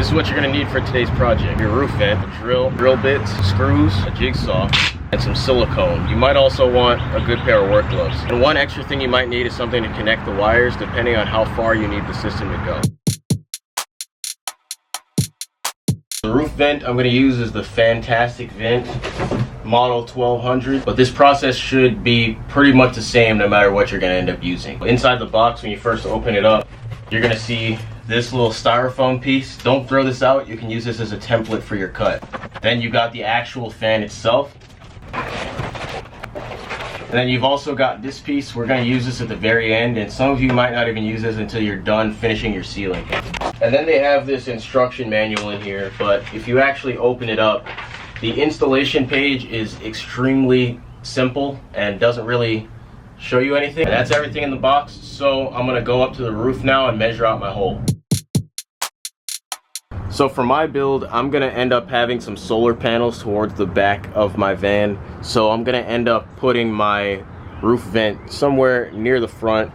This is what you're gonna need for today's project. Your roof vent, a drill bits, screws, a jigsaw, and some silicone. You might also want a good pair of work gloves. And one extra thing you might need is something to connect the wires depending on how far you need the system to go. The roof vent I'm gonna use is the Fan-tastic vent, model 1200, but this process should be pretty much the same no matter what you're gonna end up using. Inside the box, when you first open it up, you're gonna see this little styrofoam piece. Don't throw this out, you can use this as a template for your cut. Then you got the actual fan itself. And then you've also got this piece. We're gonna use this at the very end, and some of you might not even use this until you're done finishing your ceiling. And then they have this instruction manual in here, but if you actually open it up, the installation page is extremely simple and doesn't really show you anything. And that's everything in the box. So I'm gonna go up to the roof now and measure out my hole. So for my build, I'm gonna end up having some solar panels towards the back of my van. So I'm gonna end up putting my roof vent somewhere near the front.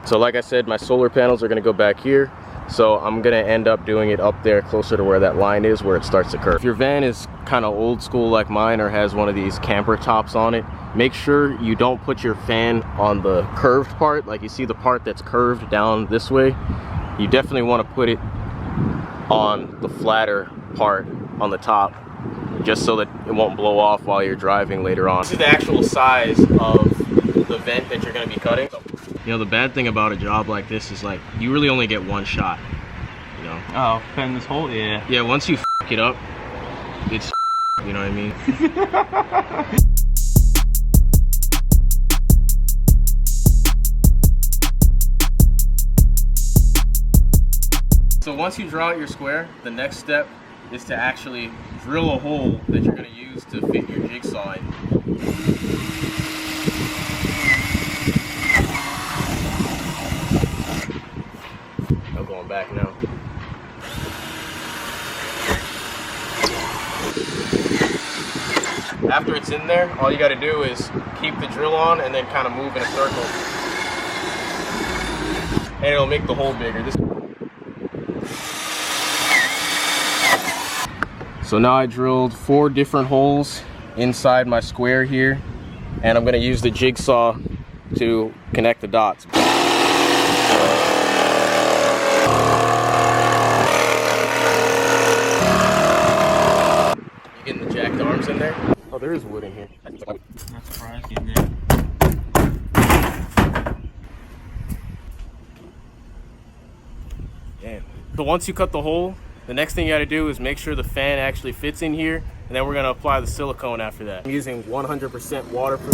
So like I said, my solar panels are gonna go back here. So I'm gonna end up doing it up there closer to where that line is, where it starts to curve. If your van is kind of old school like mine or has one of these camper tops on it, make sure you don't put your fan on the curved part. Like you see the part that's curved down this way, you definitely want to put it on the flatter part on the top, just so that it won't blow off while you're driving later on. This is the actual size of the vent that you're going to be cutting. You know, the bad thing about a job like this is like you really only get one shot, you know. Oh, cutting this hole? Yeah. Yeah, once you f it up, it's you know what I mean? So once you draw out your square, the next step is to actually drill a hole that you're going to use to fit your jigsaw in. I'm going back now. After it's in there, all you got to do is keep the drill on and then kind of move in a circle. And it'll make the hole bigger. So now I drilled 4 different holes inside my square here, and I'm going to use the jigsaw to connect the dots. You getting the jacked arms in there? Oh, there is wood in here. That's surprising, yeah. Damn. So once you cut the hole, the next thing you got to do is make sure the fan actually fits in here, and then we're going to apply the silicone after that. I'm using 100% waterproof.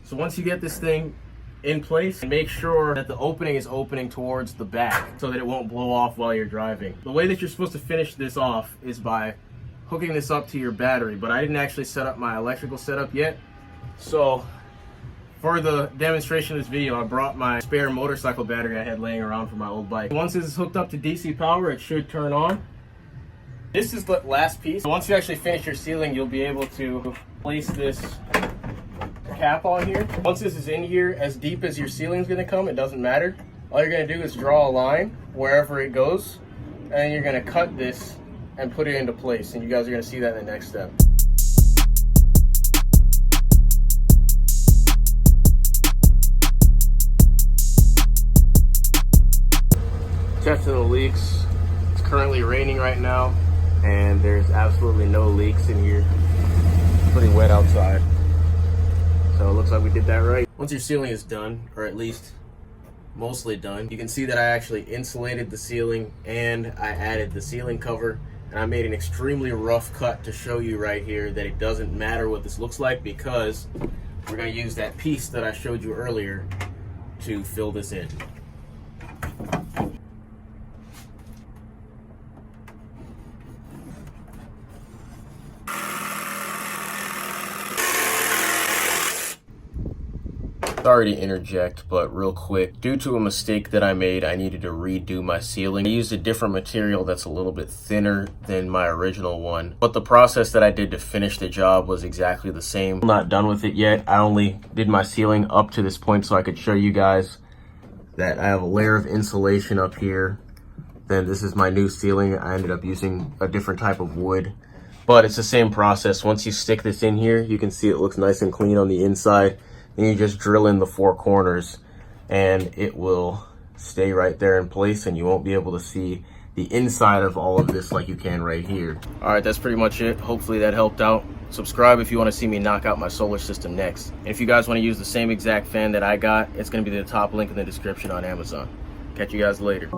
So once you get this thing in place, make sure that the opening is opening towards the back so that it won't blow off while you're driving. The way that you're supposed to finish this off is by hooking this up to your battery, but I didn't actually set up my electrical setup yet. So for the demonstration of this video, I brought my spare motorcycle battery I had laying around for my old bike. Once this is hooked up to DC power, it should turn on. This is the last piece. Once you actually finish your ceiling, you'll be able to place this cap on here. Once this is in here, as deep as your ceiling is going to come, it doesn't matter. All you're going to do is draw a line wherever it goes, and you're going to cut this and put it into place, and you guys are going to see that in the next step. Testing the leaks. It's currently raining right now, and there's absolutely no leaks in here. It's pretty wet outside. So it looks like we did that right. Once your ceiling is done, or at least mostly done, you can see that I actually insulated the ceiling and I added the ceiling cover, and I made an extremely rough cut to show you right here that it doesn't matter what this looks like, because we're going to use that piece that I showed you earlier to fill this in. So Sorry to interject, but real quick, due to a mistake that I made, I needed to redo my ceiling. I used a different material that's a little bit thinner than my original one, but the process that I did to finish the job was exactly the same. I'm not done with it yet. I only did my ceiling up to this point so I could show you guys that I have a layer of insulation up here. Then this is my new ceiling. I ended up using a different type of wood, but it's the same process. Once you stick this in here, you can see it looks nice and clean on the inside. And you just drill in the 4 corners and it will stay right there in place, and you won't be able to see the inside of all of this like you can right here. All right, that's pretty much it. Hopefully that helped out. Subscribe if you want to see me knock out my solar system next. And if you guys want to use the same exact fan that I got, it's going to be the top link in the description on Amazon. Catch you guys later.